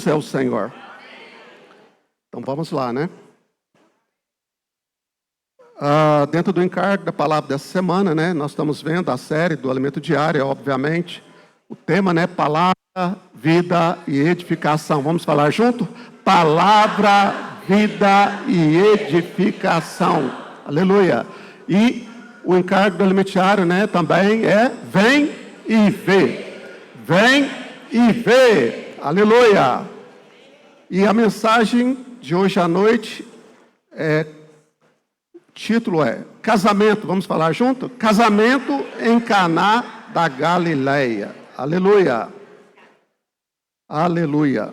Jesus é o Senhor. Então vamos lá, né? Dentro do encargo da palavra dessa semana, né? Nós estamos vendo a série do Alimento Diário, obviamente. O tema, né? Palavra, vida e edificação. Vamos falar junto? Palavra, vida e edificação. Aleluia. E o encargo do Alimento Diário, né? Também é vem e vê. Vem e vê. Aleluia. E a mensagem de hoje à noite o título é Casamento, vamos falar junto? Casamento em Caná da Galileia. Aleluia. Aleluia.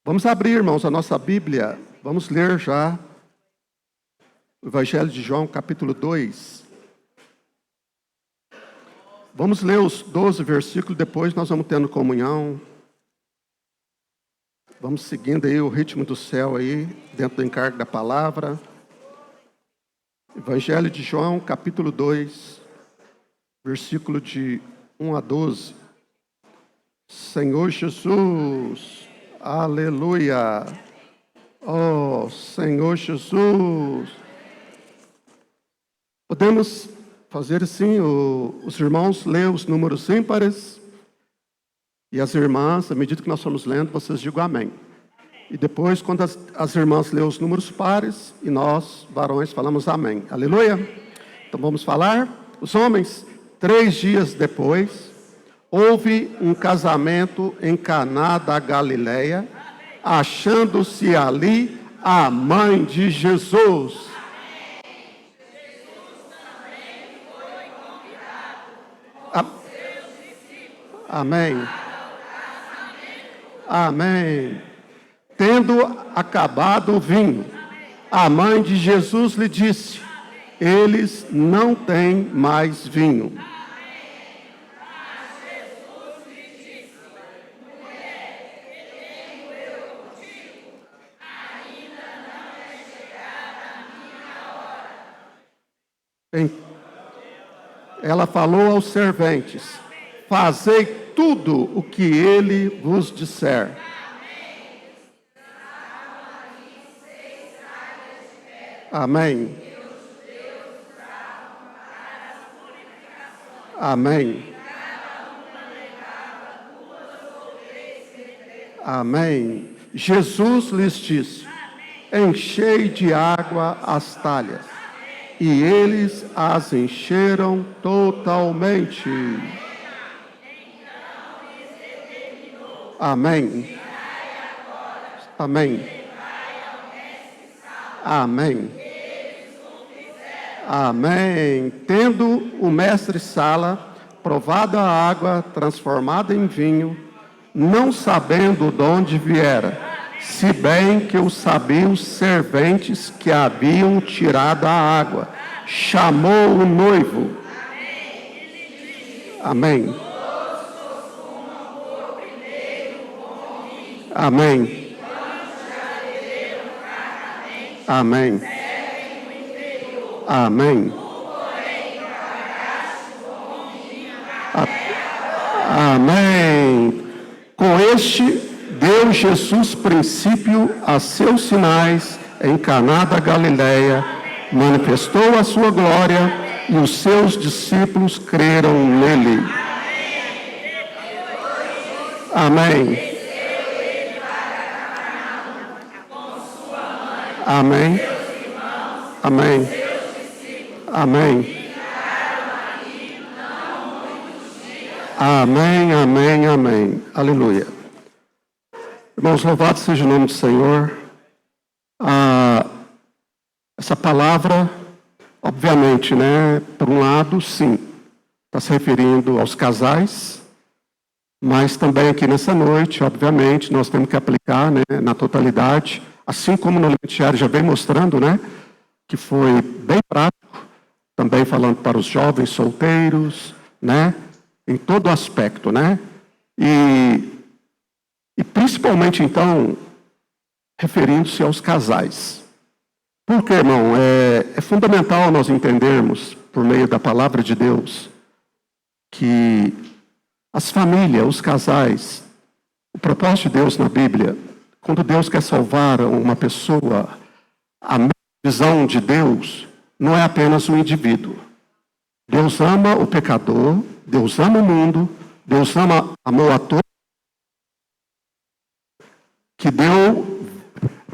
Vamos abrir, irmãos, a nossa Bíblia. Vamos ler já o Evangelho de João, capítulo 2. Vamos ler os 12 versículos, depois nós vamos tendo comunhão. Vamos seguindo aí o ritmo do céu aí, dentro do encargo da palavra. Evangelho de João, capítulo 2, versículo de 1 a 12. Senhor Jesus, aleluia. Oh, Senhor Jesus. Podemos fazer assim, os irmãos ler os números ímpares e as irmãs, à medida que nós formos lendo, vocês digam amém. E depois, quando as irmãs lêem os números pares, e nós, varões, falamos amém. Aleluia? Então vamos falar. Os homens, 3 dias depois, houve um casamento em Caná da Galileia, achando-se ali a mãe de Jesus. Amém. Amém. Tendo acabado o vinho, a mãe de Jesus lhe disse: eles não têm mais vinho. Ela falou aos serventes: fazei tudo o que ele vos disser. Amém. Amém. Amém. Jesus lhes disse: enchei de água as talhas. E eles as encheram totalmente. Amém. Amém. Amém. Amém. Tendo o mestre-sala provado a água transformada em vinho, não sabendo de onde viera, se bem que o sabiam os serventes que haviam tirado a água, chamou o noivo. Amém. Amém. Amém. Amém. Amém. Com este deu Jesus princípio a seus sinais em Caná da Galileia, manifestou a sua glória e os seus discípulos creram nele. Amém. Amém. Amém. Amém. Amém, amém, amém. Aleluia. Irmãos, louvado seja o nome do Senhor. Essa palavra, obviamente, né, por um lado, sim, está se referindo aos casais, mas também aqui nessa noite, obviamente, nós temos que aplicar, né, na totalidade, assim como no Alimento Diário já vem mostrando, né, que foi bem prático, também falando para os jovens solteiros, né, em todo aspecto, né, e principalmente, então, referindo-se aos casais. Porque, irmão, é fundamental nós entendermos, por meio da palavra de Deus, que as famílias, os casais, o O propósito de Deus na Bíblia, quando Deus quer salvar uma pessoa, a visão de Deus não é apenas um indivíduo. Deus ama o pecador, Deus ama o mundo, Deus amou a todos, que deu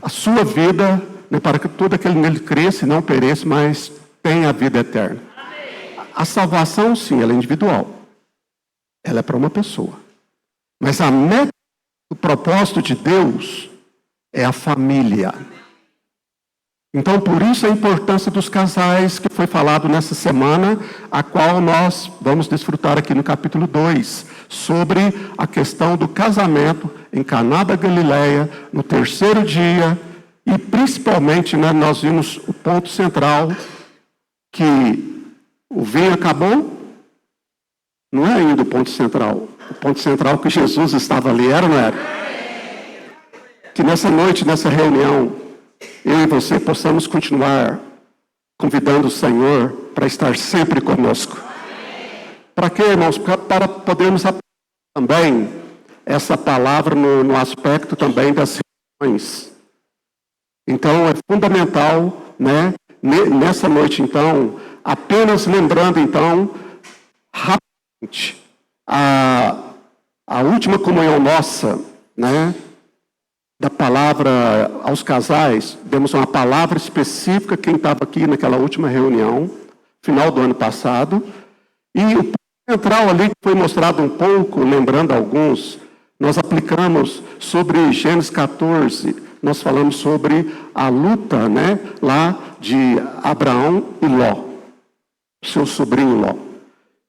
a sua vida, né, para que todo aquele nele cresça e não pereça, mas tenha a vida eterna. A salvação, sim, ela é individual. Ela é para uma pessoa. Mas a meta, o propósito de Deus é a família. Então, por isso a importância dos casais que foi falado nessa semana, a qual nós vamos desfrutar aqui no capítulo 2, sobre a questão do casamento em Caná da Galileia, no terceiro dia, e principalmente, né, nós vimos o ponto central, que o vinho acabou. Não é ainda o ponto central. O ponto central que Jesus estava ali, era ou não era? Que nessa noite, nessa reunião, eu e você possamos continuar convidando o Senhor para estar sempre conosco. Para quê, irmãos? Para podermos aplicar também essa palavra no aspecto também das reuniões. Então, é fundamental, né, nessa noite, então, apenas lembrando, então, rapidamente, a última comunhão nossa, né, da palavra aos casais, demos uma palavra específica, quem estava aqui naquela última reunião, final do ano passado, e o ponto central ali que foi mostrado um pouco, lembrando alguns, nós aplicamos sobre Gênesis 14, nós falamos sobre a luta, né, lá de Abraão e Ló, seu sobrinho Ló.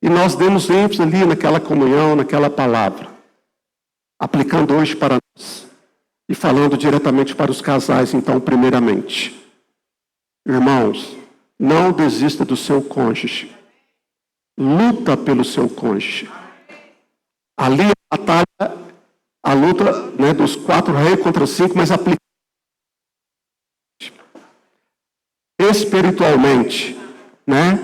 E nós demos ênfase ali naquela comunhão, naquela palavra, aplicando hoje para nós. E falando diretamente para os casais, então, primeiramente. Irmãos, não desista do seu cônjuge. Luta pelo seu cônjuge. Ali a batalha, a luta, né, dos 4 reis contra 5, mas aplica espiritualmente, né,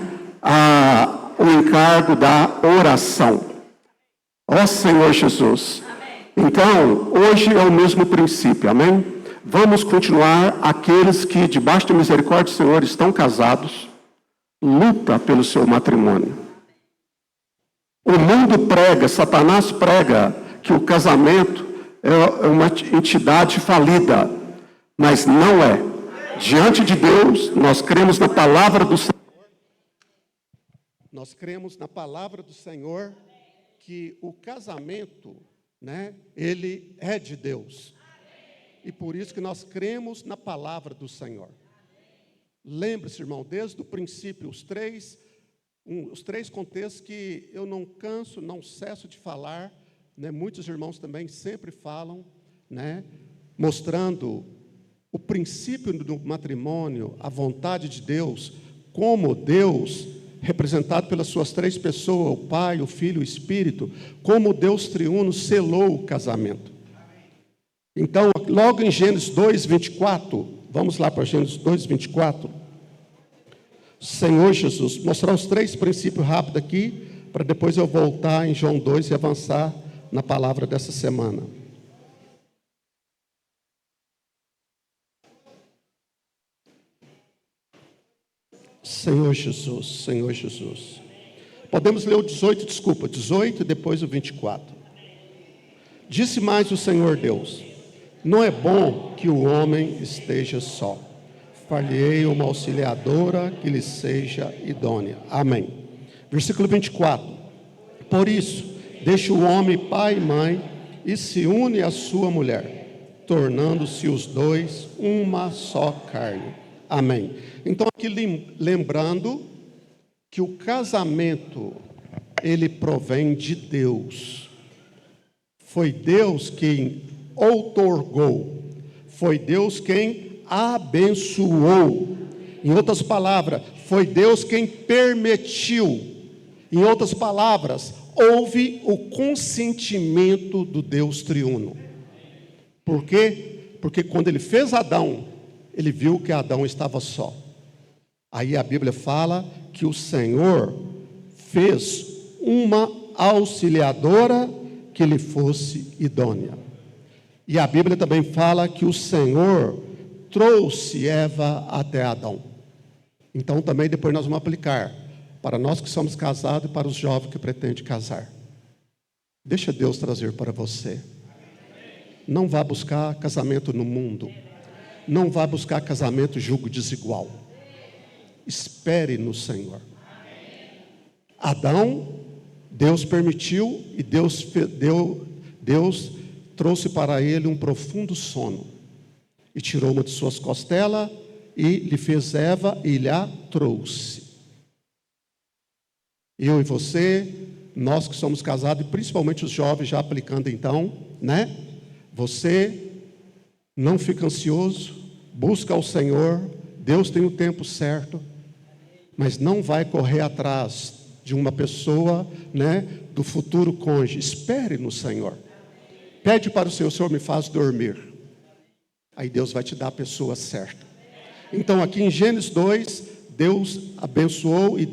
o encargo da oração. Ó Senhor Jesus. Então, hoje é o mesmo princípio, amém? Vamos continuar, aqueles que, debaixo da misericórdia do Senhor, estão casados, luta pelo seu matrimônio. O mundo prega, Satanás prega, que o casamento é uma entidade falida, mas não é. Diante de Deus, nós cremos na palavra do Senhor. Nós cremos na palavra do Senhor, que o casamento, né, ele é de Deus. E por isso que nós cremos na palavra do Senhor. Lembre-se, irmão, desde o princípio, os três contextos que eu não canso, não cesso de falar, né, muitos irmãos também sempre falam, né, mostrando o princípio do matrimônio, a vontade de Deus, como Deus, representado pelas suas 3 pessoas, o Pai, o Filho e o Espírito, como Deus triuno selou o casamento. Então, logo em Gênesis 2, 24, vamos lá para Gênesis 2, 24. Senhor Jesus, mostrar os 3 princípios rápido aqui, para depois eu voltar em João 2 e avançar na palavra dessa semana. Senhor Jesus, Senhor Jesus. Podemos ler o 18 e depois o 24. Disse mais o Senhor Deus: não é bom que o homem esteja só. Far-lhe-ei uma auxiliadora que lhe seja idônea. Amém. Versículo 24. Por isso, deixa o homem pai e mãe e se une à sua mulher, tornando-se os dois uma só carne. Amém. Então, aqui lembrando que o casamento, ele provém de Deus. Foi Deus quem outorgou. Foi Deus quem abençoou. Em outras palavras, foi Deus quem permitiu. Em outras palavras, houve o consentimento do Deus triuno. Por quê? Porque quando ele fez Adão, ele viu que Adão estava só. Aí a Bíblia fala que o Senhor fez uma auxiliadora que lhe fosse idônea. E a Bíblia também fala que o Senhor trouxe Eva até Adão. Então também depois nós vamos aplicar para nós que somos casados e para os jovens que pretendem casar. Deixa Deus trazer para você. Não vá buscar casamento no mundo. Não vá buscar casamento julgo desigual. Espere no Senhor. Adão, Deus permitiu e Deus trouxe para ele um profundo sono. E tirou uma de suas costelas e lhe fez Eva e lhe a trouxe. Eu e você, nós que somos casados, e principalmente os jovens já aplicando então, né? Você não fica ansioso, busca ao Senhor, Deus tem o tempo certo, mas não vai correr atrás de uma pessoa, né, do futuro cônjuge. Espere no Senhor. Pede para o Senhor: Senhor, me faz dormir. Aí Deus vai te dar a pessoa certa. Então aqui em Gênesis 2, Deus abençoou e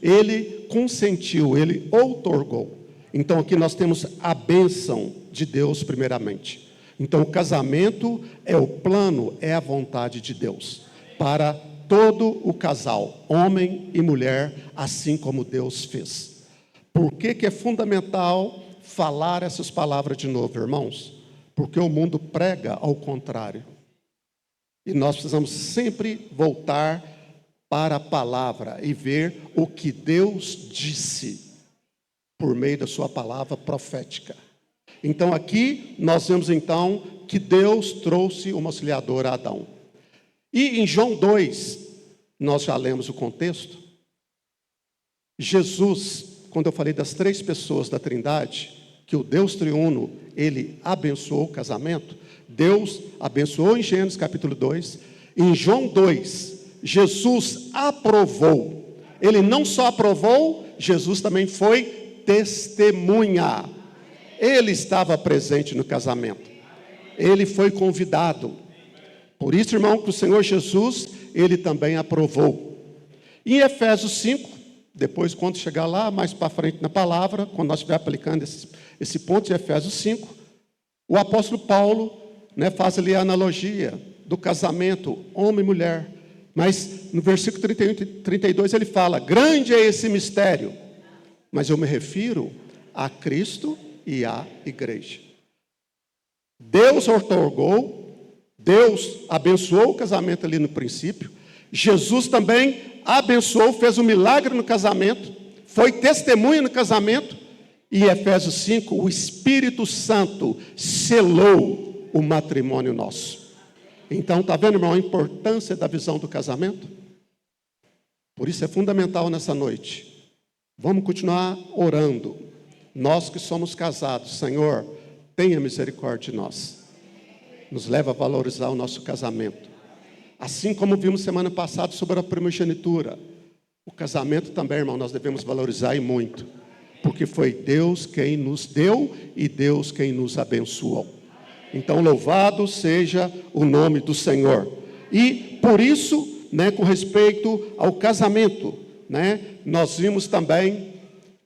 Ele consentiu, Ele outorgou. Então aqui nós temos a bênção de Deus primeiramente. Então o casamento é o plano, é a vontade de Deus para todo o casal, homem e mulher, assim como Deus fez. Por que é fundamental falar essas palavras de novo, irmãos? Porque o mundo prega ao contrário. E nós precisamos sempre voltar para a palavra e ver o que Deus disse por meio da sua palavra profética. Então aqui nós vemos então que Deus trouxe uma auxiliadora a Adão. E em João 2, nós já lemos o contexto. Jesus, quando eu falei das 3 pessoas da Trindade, que o Deus triuno, Ele abençoou o casamento, Deus abençoou em Gênesis capítulo 2. Em João 2, Jesus aprovou. Ele não só aprovou, Jesus também foi testemunha. Ele estava presente no casamento. Ele foi convidado. Por isso, irmão, que o Senhor Jesus, Ele também aprovou. Em Efésios 5, depois quando chegar lá, mais para frente na palavra, quando nós estiver aplicando esse ponto de Efésios 5, o apóstolo Paulo, né, faz ali a analogia do casamento, homem e mulher. Mas no versículo 31 e 32 ele fala: grande é esse mistério, mas eu me refiro a Cristo e à igreja. Deus outorgou, Deus abençoou o casamento ali no princípio. Jesus também abençoou, fez um milagre no casamento, foi testemunha no casamento. E Efésios 5, o Espírito Santo selou o matrimônio nosso. Então, está vendo, irmão, a importância da visão do casamento? Por isso é fundamental nessa noite. Vamos continuar orando. Nós que somos casados, Senhor, tenha misericórdia de nós. Nos leva a valorizar o nosso casamento. Assim como vimos semana passada sobre a primogenitura, o casamento também, irmão, nós devemos valorizar e muito. Porque foi Deus quem nos deu e Deus quem nos abençoou. Então, louvado seja o nome do Senhor. E por isso, né, com respeito ao casamento, né, nós vimos também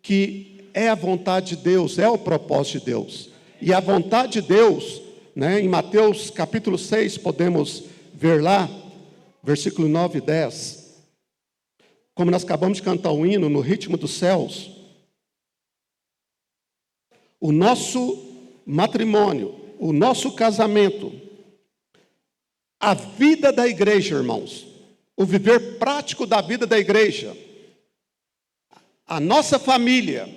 que é a vontade de Deus, é o propósito de Deus. E a vontade de Deus, né, em Mateus capítulo 6, podemos ver lá, versículo 9 e 10. Como nós acabamos de cantar o hino no ritmo dos céus, o nosso matrimônio, o nosso casamento, a vida da igreja, irmãos, o viver prático da vida da igreja, a nossa família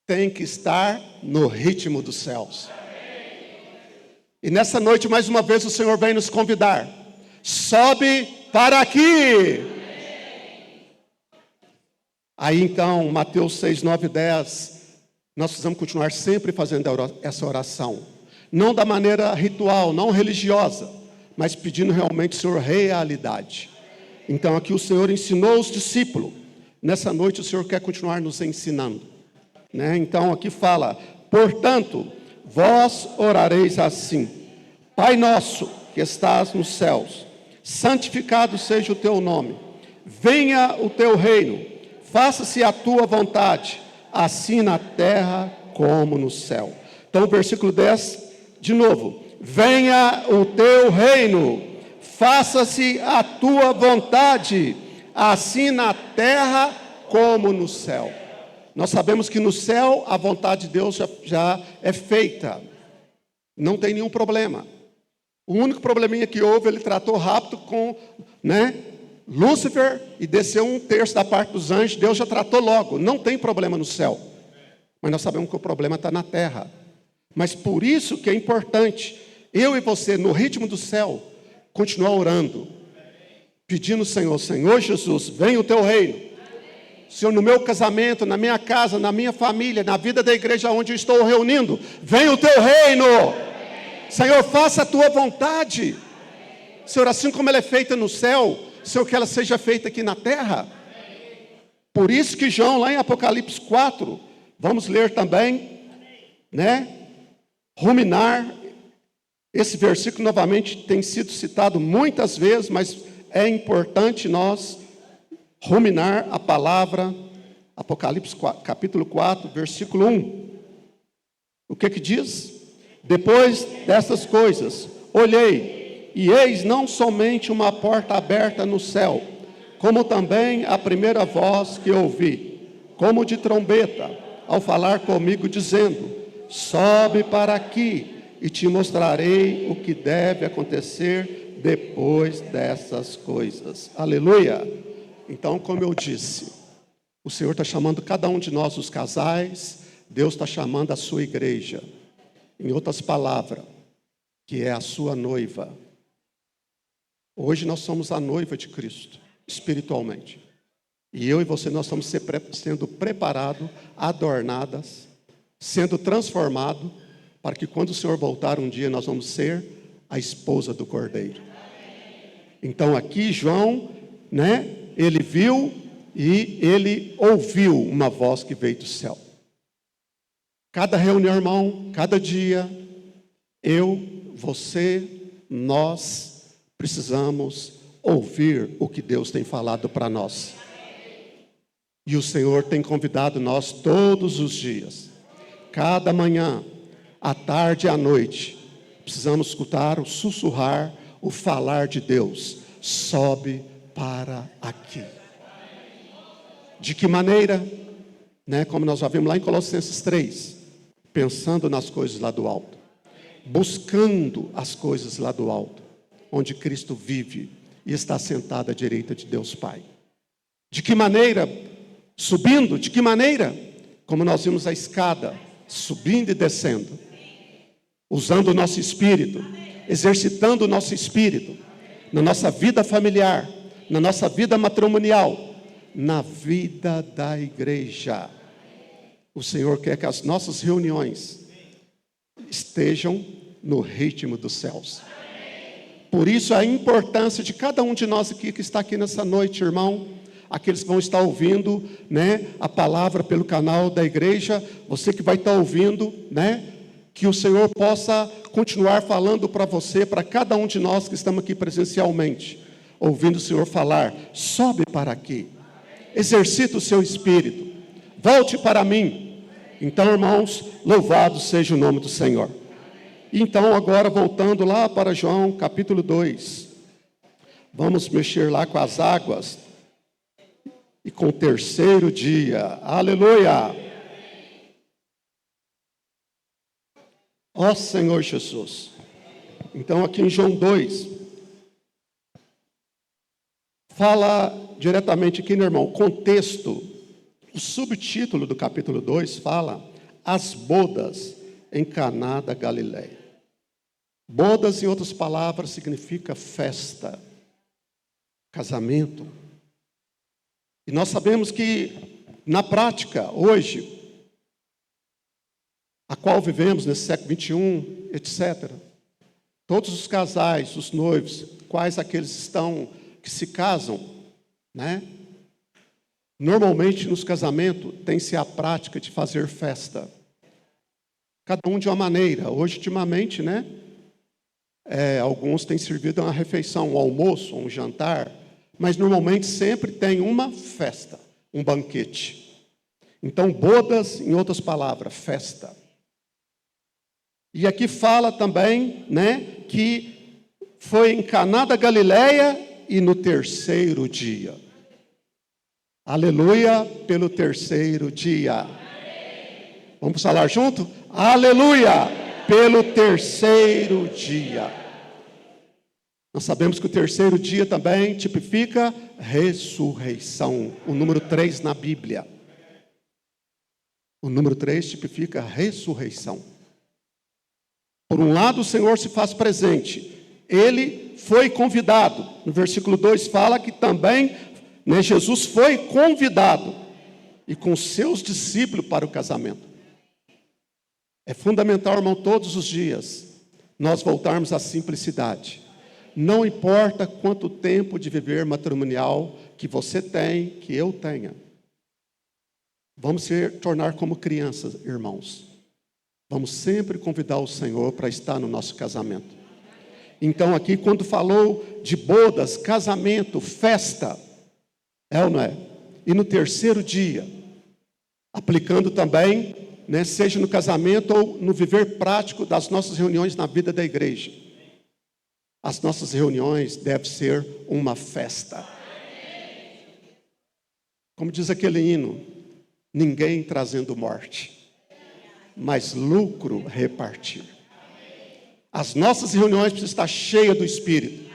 tem que estar no ritmo dos céus. E nessa noite, mais uma vez, o Senhor vem nos convidar. Sobe para aqui. Aí então, Mateus 6, 9 e 10, nós precisamos continuar sempre fazendo essa oração. Não da maneira ritual, não religiosa, mas pedindo realmente, Senhor, realidade. Então aqui o Senhor ensinou os discípulos. Nessa noite o Senhor quer continuar nos ensinando, né? Então aqui fala: portanto, vós orareis assim: Pai nosso que estás nos céus, santificado seja o teu nome. Venha o teu reino, faça-se a tua vontade, assim na terra como no céu. Então o versículo 10 De novo, venha o teu reino, faça-se a tua vontade, assim na terra como no céu. Nós sabemos que no céu a vontade de Deus já é feita, não tem nenhum problema. O único probleminha que houve, ele tratou rápido com, Lúcifer, e desceu 1/3 da parte dos anjos. Deus já tratou logo, não tem problema no céu. Mas nós sabemos que o problema está na terra. Mas por isso que é importante, eu e você, no ritmo do céu, continuar orando, pedindo ao Senhor, Senhor Jesus, venha o teu reino. Senhor, no meu casamento, na minha casa, na minha família, na vida da igreja onde eu estou reunindo, venha o teu reino. Senhor, faça a tua vontade. Senhor, assim como ela é feita no céu, Senhor, que ela seja feita aqui na terra. Por isso que João, lá em Apocalipse 4, vamos ler também, ruminar. Esse versículo novamente tem sido citado muitas vezes, mas é importante nós ruminar a palavra. Apocalipse 4, capítulo 4, versículo 1. O que diz? Depois dessas coisas, olhei, e eis não somente uma porta aberta no céu, como também a primeira voz que ouvi, como de trombeta, ao falar comigo, dizendo, sobe para aqui, e te mostrarei o que deve acontecer depois dessas coisas. Aleluia! Então, como eu disse, o Senhor está chamando cada um de nós, os casais, Deus está chamando a sua igreja. Em outras palavras, que é a sua noiva. Hoje nós somos a noiva de Cristo, espiritualmente. E eu e você, nós estamos sendo preparados, adornadas, sendo transformados, para que quando o Senhor voltar um dia, nós vamos ser a esposa do Cordeiro. Então aqui João, ele viu e ele ouviu uma voz que veio do céu. Cada reunião, irmão, cada dia, eu, você, nós precisamos ouvir o que Deus tem falado para nós. E o Senhor tem convidado nós todos os dias, cada manhã, à tarde e à noite, precisamos escutar o sussurrar, o falar de Deus. Sobe para aqui. De que maneira? Como nós já vimos lá em Colossenses 3, pensando nas coisas lá do alto, buscando as coisas lá do alto, onde Cristo vive e está sentado à direita de Deus Pai. De que maneira? Subindo. De que maneira? Como nós vimos a escada, subindo e descendo, usando o nosso espírito, exercitando o nosso espírito, na nossa vida familiar, na nossa vida matrimonial, na vida da igreja. O Senhor quer que as nossas reuniões estejam no ritmo dos céus. Por isso a importância de cada um de nós aqui que está aqui nessa noite, irmão, aqueles que vão estar ouvindo, a palavra pelo canal da igreja, você que vai estar ouvindo, que o Senhor possa continuar falando para você, para cada um de nós que estamos aqui presencialmente, ouvindo o Senhor falar, sobe para aqui, exercita o seu espírito, volte para mim. Então, irmãos, louvado seja o nome do Senhor. Então, agora voltando lá para João, capítulo 2, vamos mexer lá com as águas, e com o terceiro dia, aleluia! Ó Senhor Jesus. Então, aqui em João 2, fala diretamente aqui, meu irmão, contexto. O subtítulo do capítulo 2 fala as bodas em Caná da Galileia. Bodas, em outras palavras, significa festa, casamento. E nós sabemos que, na prática, hoje, a qual vivemos nesse século 21, etc., todos os casais, os noivos, quais aqueles estão que se casam, normalmente nos casamentos tem-se a prática de fazer festa. Cada um de uma maneira. Hoje, ultimamente, alguns têm servido uma refeição, um almoço, um jantar, mas normalmente sempre tem uma festa, um banquete. Então, bodas, em outras palavras, festa. E aqui fala também, né, que foi em Caná da Galileia e no terceiro dia. Aleluia pelo terceiro dia. Vamos falar junto? Aleluia pelo terceiro dia. Nós sabemos que o terceiro dia também tipifica ressurreição. O número 3 na Bíblia. O número 3 tipifica ressurreição. Por um lado, o Senhor se faz presente. Ele foi convidado. No versículo 2 fala que também, né, Jesus foi convidado. E com seus discípulos para o casamento. É fundamental, irmão, todos os dias, nós voltarmos à simplicidade. Não importa quanto tempo de viver matrimonial que você tem, que eu tenha. Vamos se tornar como crianças, irmãos. Vamos sempre convidar o Senhor para estar no nosso casamento. Então aqui, quando falou de bodas, casamento, festa, é ou não é? E no terceiro dia, aplicando também, né, seja no casamento ou no viver prático das nossas reuniões na vida da igreja. As nossas reuniões devem ser uma festa. Como diz aquele hino, ninguém trazendo morte, mas lucro repartir. As nossas reuniões precisam estar cheias do Espírito.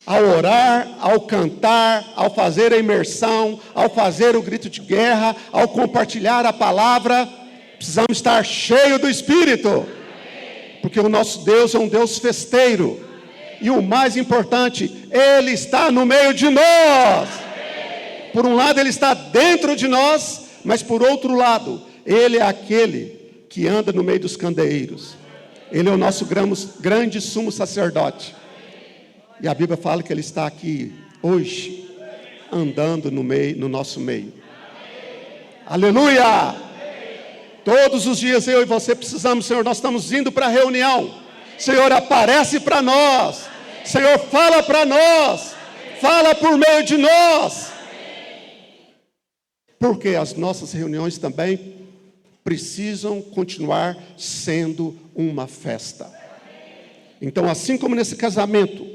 Ao orar, ao cantar, ao fazer a imersão, ao fazer o grito de guerra, ao compartilhar a palavra, precisamos estar cheios do Espírito. Porque o nosso Deus é um Deus festeiro. E o mais importante, Ele está no meio de nós. Por um lado, Ele está dentro de nós, mas por outro lado, Ele é aquele que anda no meio dos candeeiros. Ele é o nosso grande sumo sacerdote. E a Bíblia fala que Ele está aqui hoje, andando no nosso meio. Aleluia! Todos os dias eu e você precisamos, Senhor, nós estamos indo para a reunião. Senhor, aparece para nós. Senhor, fala para nós. Fala por meio de nós. Porque as nossas reuniões também precisam continuar sendo uma festa. Então, assim como nesse casamento,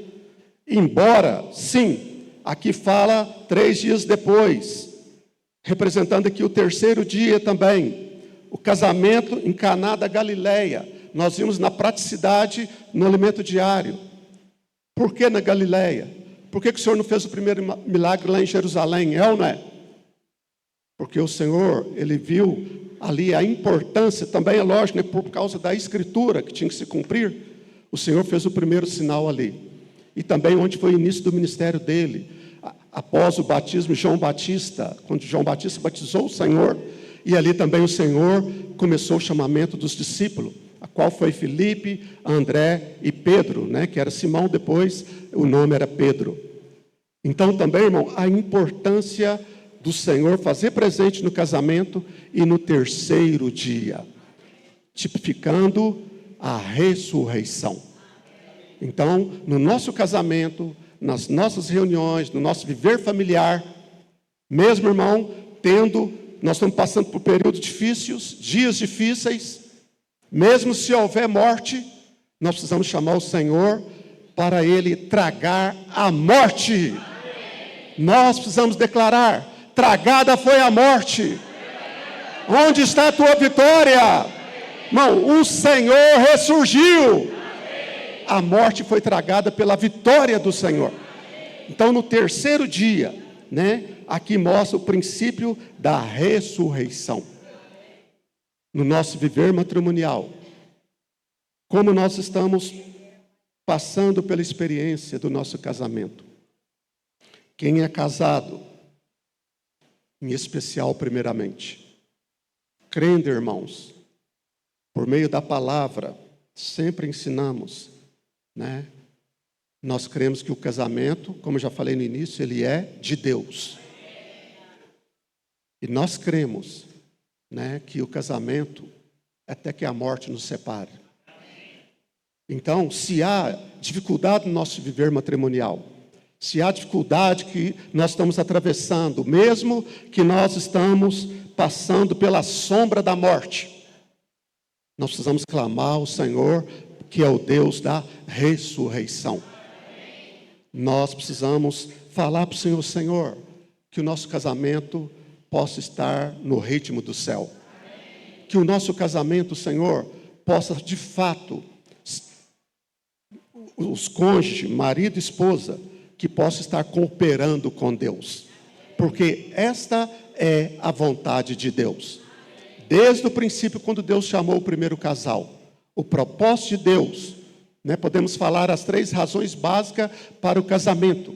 embora, sim, aqui fala 3 dias depois, representando aqui o terceiro dia também, o casamento em Caná da Galileia. Nós vimos na praticidade, no alimento diário. Por que na Galileia? Por que o Senhor não fez o primeiro milagre lá em Jerusalém? É ou não é? Porque o Senhor, Ele viu ali a importância, também é lógico, né, por causa da Escritura que tinha que se cumprir, o Senhor fez o primeiro sinal ali. E também onde foi o início do ministério dele, após o batismo de João Batista, quando João Batista batizou o Senhor, e ali também o Senhor começou o chamamento dos discípulos, a qual foi Filipe, André e Pedro, né, que era Simão, depois o nome era Pedro. Então também, irmão, a importância do Senhor fazer presente no casamento e no terceiro dia, tipificando a ressurreição. Então, no nosso casamento, nas nossas reuniões, no nosso viver familiar, mesmo, irmão, nós estamos passando por períodos difíceis, dias difíceis, mesmo se houver morte, nós precisamos chamar o Senhor para Ele tragar a morte. Nós precisamos declarar: tragada foi a morte. Onde está a tua vitória? Irmão, o Senhor ressurgiu. A morte foi tragada pela vitória do Senhor. Então, no terceiro dia, né, aqui mostra o princípio da ressurreição. No nosso viver matrimonial, como nós estamos passando pela experiência do nosso casamento. Quem é casado, em especial, primeiramente, crendo, irmãos, por meio da palavra, sempre ensinamos, né? Nós cremos que o casamento, como eu já falei no início, ele é de Deus. E nós cremos, né, que o casamento, até que a morte nos separe. Então, se há dificuldade no nosso viver matrimonial, se há dificuldade que nós estamos atravessando, mesmo que nós estamos passando pela sombra da morte, Nós precisamos clamar ao Senhor, que é o Deus da ressurreição. Nós precisamos falar para o Senhor: Senhor, que o nosso casamento possa estar no ritmo do céu. Que o nosso casamento, Senhor, possa de fato, os cônjuges, marido e esposa, que possa estar cooperando com Deus. Porque esta é a vontade de Deus. Desde o princípio, quando Deus chamou o primeiro casal, o propósito de Deus, podemos falar as 3 razões básicas para o casamento.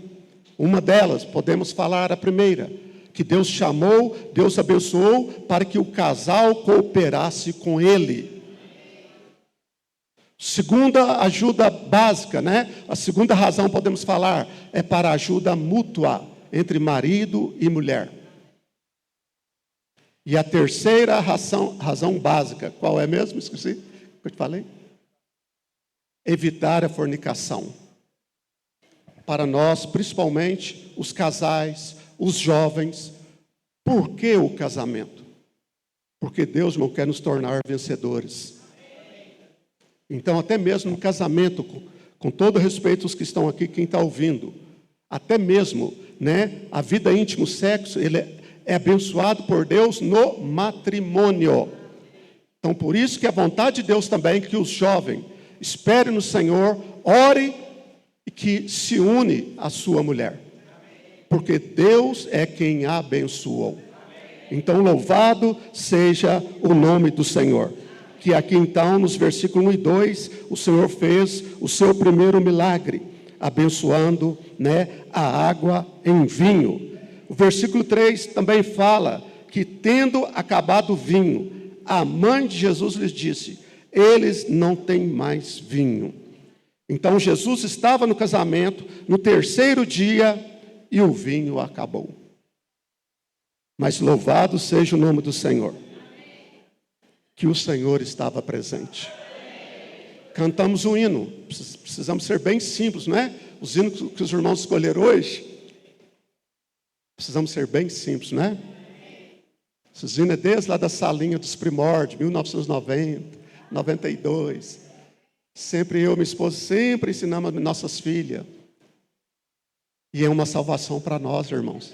Uma delas, podemos falar a primeira, que Deus chamou, Deus abençoou para que o casal cooperasse com Ele. Segunda ajuda básica, a segunda razão podemos falar, é para a ajuda mútua entre marido e mulher. E a terceira razão básica, qual é mesmo? Esqueci o que eu te falei. Evitar a fornicação. Para nós, principalmente os casais, os jovens. Por que o casamento? Porque Deus não quer nos tornar vencedores. Então, até mesmo no casamento, com todo respeito aos que estão aqui, quem está ouvindo, até mesmo, a vida íntima, o sexo, ele é abençoado por Deus no matrimônio. Então, por isso que a vontade de Deus também é que os jovens esperem no Senhor, ore e que se une à sua mulher. Porque Deus é quem a abençoou. Então, louvado seja o nome do Senhor. Que aqui então, nos versículos 1 e 2, o Senhor fez o seu primeiro milagre, abençoando a água em vinho. O versículo 3 também fala que, tendo acabado o vinho, a mãe de Jesus lhes disse: eles não têm mais vinho. Então Jesus estava no casamento, no terceiro dia, e o vinho acabou. Mas louvado seja o nome do Senhor, que o Senhor estava presente. Cantamos um hino, precisamos ser bem simples, Os hinos que os irmãos escolheram hoje, precisamos ser bem simples, Esses hinos é desde lá da salinha dos primórdios, 1990, 92. Sempre eu e minha esposa, sempre ensinamos as nossas filhas. E é uma salvação para nós, irmãos.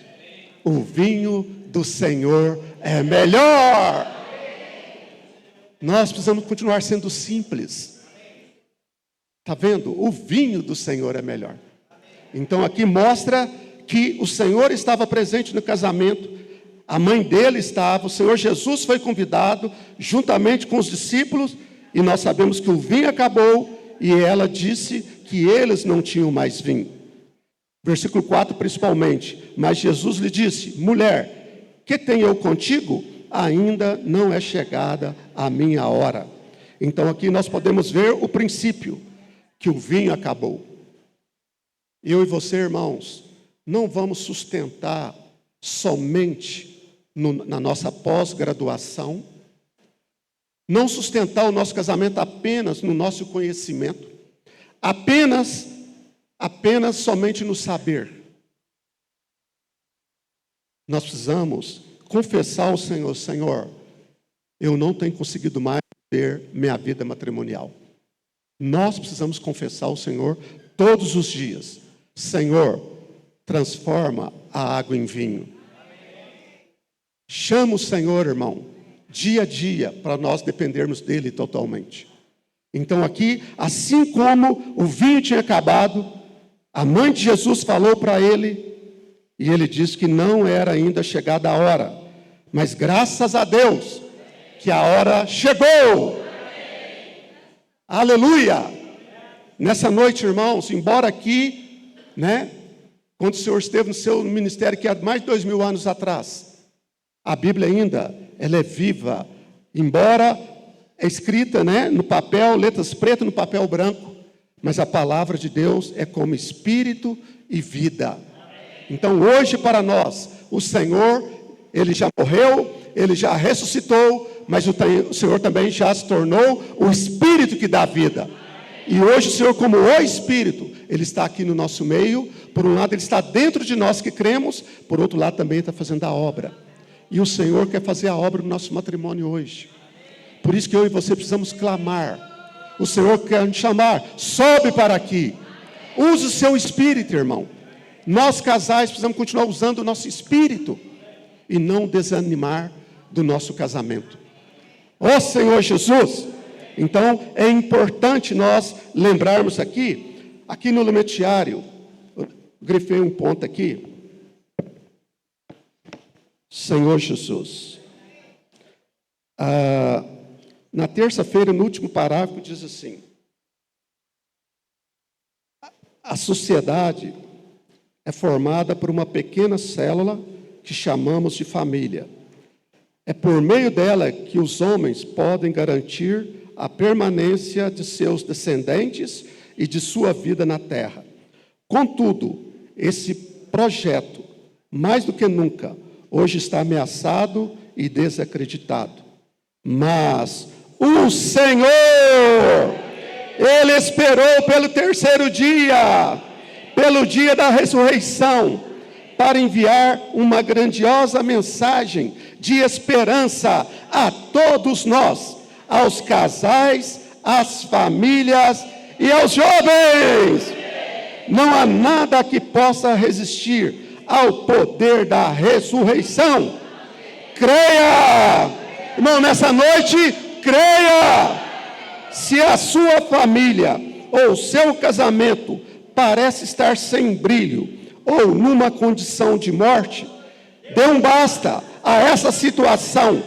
O vinho do Senhor é melhor. Nós precisamos continuar sendo simples. Está vendo? O vinho do Senhor é melhor. Então aqui mostra que o Senhor estava presente no casamento. A mãe dele estava, o Senhor Jesus foi convidado, juntamente com os discípulos, e nós sabemos que o vinho acabou, e ela disse que eles não tinham mais vinho. Versículo 4 principalmente: mas Jesus lhe disse: mulher, que tenho eu contigo? Ainda não é chegada a minha hora. Então aqui nós podemos ver o princípio, que o vinho acabou. Eu e você, irmãos, não vamos sustentar somente na nossa pós-graduação, não sustentar o nosso casamento apenas no nosso conhecimento, apenas somente no saber. Nós precisamos confessar ao Senhor: Senhor, eu não tenho conseguido mais ter minha vida matrimonial. Nós precisamos confessar ao Senhor todos os dias: Senhor, transforma a água em vinho. Chama o Senhor, irmão, dia a dia, para nós dependermos dele totalmente. Então aqui, assim como o vinho tinha acabado, a mãe de Jesus falou para ele, e ele disse que não era ainda chegada a hora, mas graças a Deus, que a hora chegou. Aleluia! Nessa noite, irmãos, embora aqui, quando o Senhor esteve no seu ministério, que há mais de 2000 anos atrás, a Bíblia ainda, ela é viva, embora é escrita no papel, letras pretas no papel branco, mas a palavra de Deus é como espírito e vida. Então hoje para nós, o Senhor, ele já morreu, ele já ressuscitou, mas o Senhor também já se tornou o espírito que dá vida. E hoje o Senhor, como o espírito, ele está aqui no nosso meio. Por um lado ele está dentro de nós que cremos, por outro lado também está fazendo a obra. E o Senhor quer fazer a obra do nosso matrimônio hoje. Por isso que eu e você precisamos clamar. O Senhor quer nos chamar, sobe para aqui. Use o seu espírito, irmão. Nós casais precisamos continuar usando o nosso espírito e não desanimar do nosso casamento. Ó Senhor Jesus! Então é importante nós lembrarmos aqui no lemetiário, eu grifei um ponto aqui. Senhor Jesus. Na terça-feira, no último parágrafo, diz assim: a sociedade é formada por uma pequena célula que chamamos de família. É por meio dela que os homens podem garantir a permanência de seus descendentes e de sua vida na terra. Contudo, esse projeto, mais do que nunca, hoje está ameaçado e desacreditado. Mas o Senhor, Ele esperou pelo terceiro dia, pelo dia da ressurreição, para enviar uma grandiosa mensagem de esperança a todos nós, aos casais, às famílias e aos jovens. Não há nada que possa resistir ao poder da ressurreição. Creia, irmão, nessa noite, creia. Se a sua família ou seu casamento parece estar sem brilho ou numa condição de morte, dê um basta a essa situação,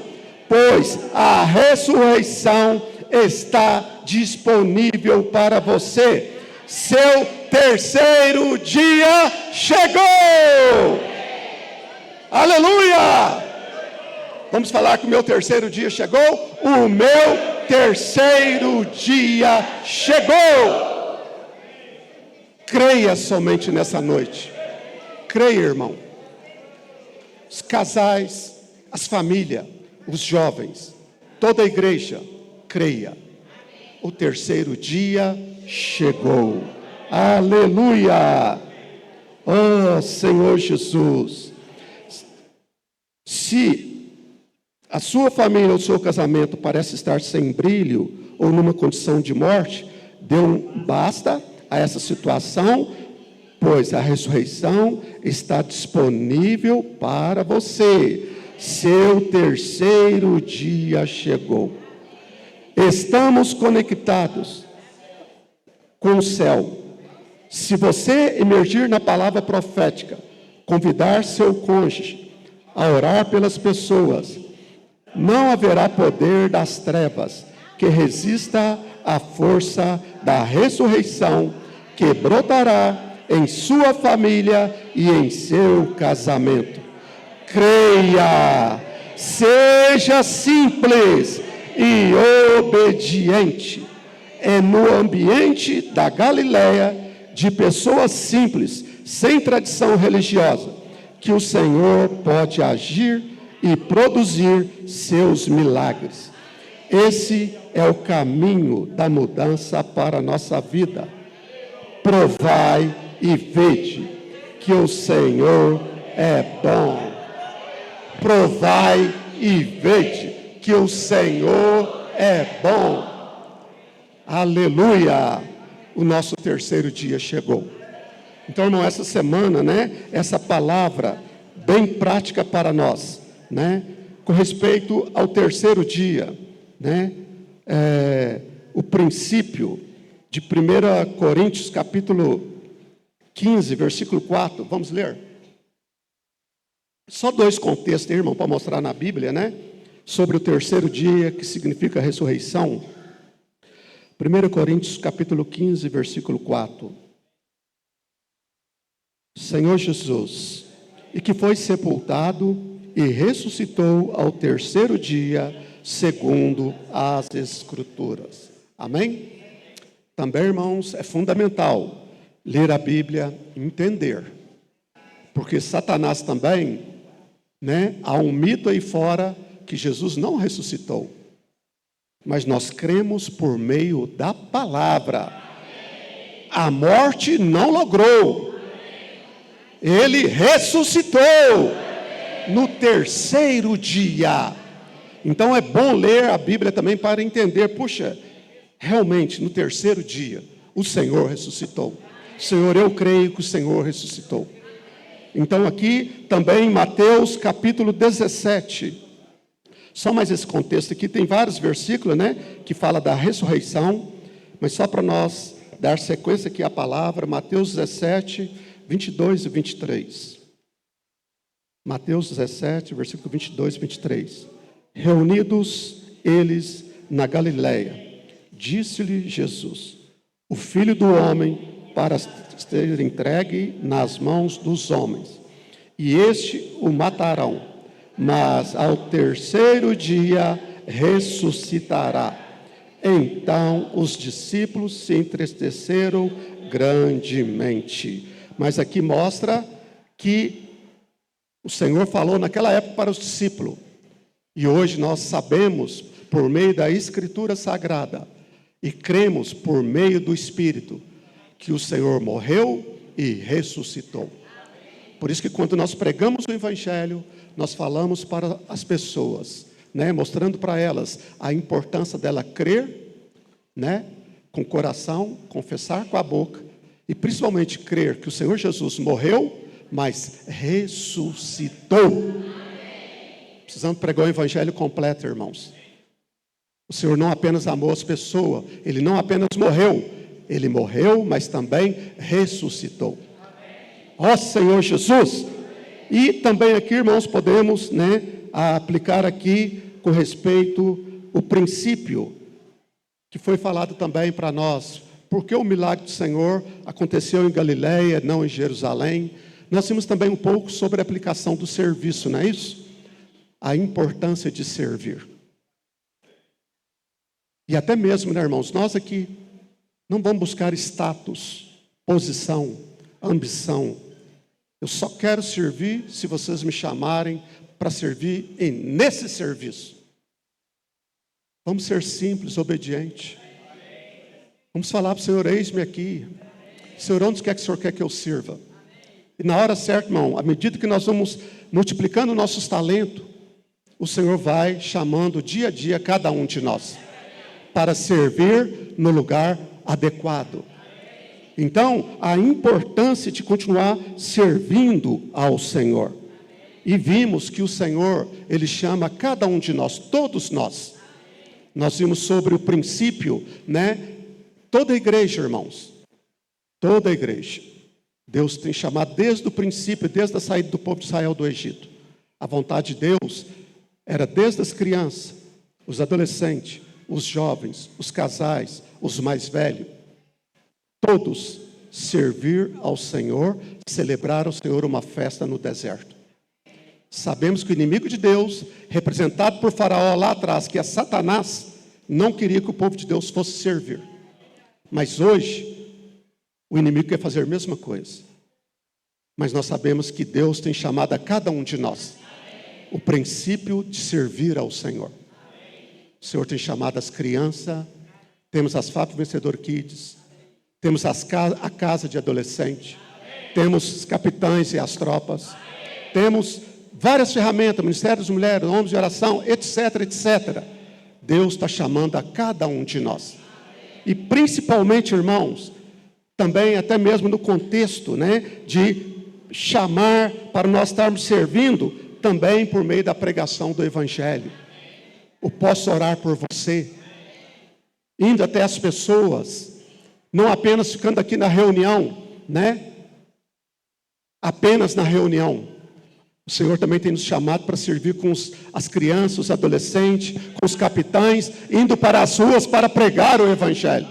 pois a ressurreição está disponível para você. Seu terceiro dia chegou! Aleluia! Vamos falar que o meu terceiro dia chegou? O meu terceiro dia chegou! Creia somente nessa noite. Creia, irmão. Os casais, as famílias, os jovens, toda a igreja, creia. O terceiro dia chegou. Aleluia! Oh, Senhor Jesus. Se a sua família ou o seu casamento parece estar sem brilho ou numa condição de morte, dê um basta a essa situação, pois a ressurreição está disponível para você. Seu terceiro dia chegou. Estamos conectados com o céu. Se você emergir na palavra profética, convidar seu cônjuge a orar pelas pessoas, não haverá poder das trevas que resista à força da ressurreição que brotará em sua família e em seu casamento. Creia, seja simples e obediente. É no ambiente da Galileia, de pessoas simples, sem tradição religiosa, que o Senhor pode agir e produzir seus milagres. Esse é o caminho da mudança para a nossa vida. Provai e vede que o Senhor é bom. Provai e vede que o Senhor é bom. Aleluia! O nosso terceiro dia chegou. Então, irmão, essa semana, essa palavra bem prática para nós, com respeito ao terceiro dia, o princípio de 1 Coríntios, capítulo 15, versículo 4, vamos ler? Só dois contextos, irmão, para mostrar na Bíblia, sobre o terceiro dia, que significa ressurreição. 1 Coríntios, capítulo 15, versículo 4. Senhor Jesus, e que foi sepultado e ressuscitou ao terceiro dia, segundo as Escrituras. Amém? Também, irmãos, é fundamental ler a Bíblia e entender. Porque Satanás também, há um mito aí fora que Jesus não ressuscitou. Mas nós cremos por meio da palavra. A morte não logrou. Ele ressuscitou no terceiro dia. Então é bom ler a Bíblia também para entender, puxa, realmente no terceiro dia o Senhor ressuscitou. Senhor, eu creio que o Senhor ressuscitou. Então aqui também em Mateus capítulo 17, só mais esse contexto aqui, tem vários versículos, né, que fala da ressurreição, mas só para nós dar sequência aqui à palavra, Mateus 17, 22 e 23. Mateus 17, versículo 22 e 23. Reunidos eles na Galileia, disse-lhe Jesus: o Filho do Homem para ser entregue nas mãos dos homens, e este o matarão, mas ao terceiro dia ressuscitará. Então os discípulos se entristeceram grandemente. Mas aqui mostra que o Senhor falou naquela época para os discípulos. E hoje nós sabemos, por meio da Escritura Sagrada, e cremos por meio do Espírito, que o Senhor morreu e ressuscitou. Por isso que quando nós pregamos o Evangelho, nós falamos para as pessoas, né, mostrando para elas a importância dela crer, né, com o coração, confessar com a boca, e principalmente crer que o Senhor Jesus morreu, mas ressuscitou. Precisamos pregar o Evangelho completo, irmãos. O Senhor não apenas amou as pessoas, Ele não apenas morreu, Ele morreu, mas também ressuscitou. Ó Senhor Jesus! E também aqui, irmãos, podemos, né, aplicar aqui com respeito o princípio que foi falado também para nós. Porque o milagre do Senhor aconteceu em Galileia, não em Jerusalém. Nós temos também um pouco sobre a aplicação do serviço, não é isso? A importância de servir. E até mesmo, né, irmãos, nós aqui não vamos buscar status, posição, ambição. Eu só quero servir se vocês me chamarem para servir nesse serviço. Vamos ser simples, obedientes. Vamos falar para o Senhor: eis-me aqui. Senhor, onde quer que o Senhor quer que eu sirva? E na hora certa, irmão, à medida que nós vamos multiplicando nossos talentos, o Senhor vai chamando dia a dia cada um de nós para servir no lugar adequado. Então, a importância de continuar servindo ao Senhor. E vimos que o Senhor, Ele chama cada um de nós, todos nós. Nós vimos sobre o princípio, né? Toda a igreja, irmãos, toda a igreja, Deus tem chamado desde o princípio, desde a saída do povo de Israel do Egito. A vontade de Deus era desde as crianças, os adolescentes, os jovens, os casais, os mais velhos, todos servir ao Senhor, celebrar ao Senhor uma festa no deserto. Sabemos que o inimigo de Deus, representado por Faraó lá atrás, que é Satanás, não queria que o povo de Deus fosse servir. Mas hoje, o inimigo quer fazer a mesma coisa. Mas nós sabemos que Deus tem chamado a cada um de nós o princípio de servir ao Senhor. O Senhor tem chamado as crianças, temos as FAP Vencedor Kids, temos a casa de adolescente, temos os capitães e as tropas, temos várias ferramentas, Ministério das Mulheres, homens de oração, etc, etc. Deus está chamando a cada um de nós. E principalmente, irmãos, também até mesmo no contexto, né, de chamar para nós estarmos servindo, também por meio da pregação do Evangelho. Eu posso orar por você, indo até as pessoas, não apenas ficando aqui na reunião, né? Apenas na reunião. O Senhor também tem nos chamado para servir com as crianças, os adolescentes, com os capitães, indo para as ruas para pregar o Evangelho.